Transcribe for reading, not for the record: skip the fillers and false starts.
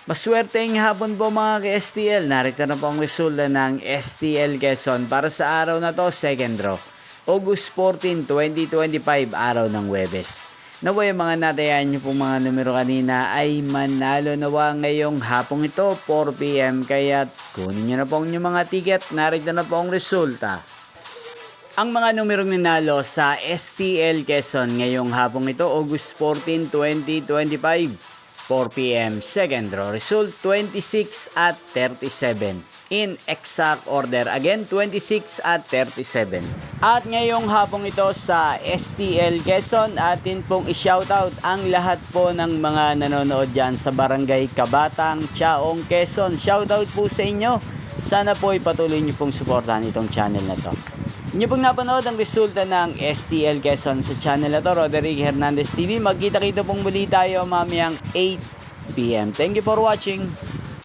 Maswerteng hapon po mga ka-STL. Narito na po ang resulta ng STL Quezon para sa araw na to, second draw. August 14, 2025, araw ng Huwebes. Naway mga natayan nyo pong mga numero kanina ay manalo nawa ngayong hapong ito, 4 PM. Kaya kunin nyo na po ang inyong mga ticket. Narito na po ang resulta. Ang mga numerong ninalo sa STL Quezon ngayong hapong ito, August 14, 2025, 4 PM, second draw. Result 26 at 37. In exact order, again 26 at 37. At ngayong hapong ito sa STL Quezon, atin pong i-shoutout ang lahat po ng mga nanonood dyan sa Barangay Kabatang, Chaong, Quezon. Shoutout po sa inyo. Sana po ipatuloy nyo pong suportahan itong channel na to. Inyo pong napanood ang resulta ng STL Quezon sa channel na to, Roderick Hernandez TV. Magkita-kita pong muli tayo mamayang 8 PM. Thank you for watching.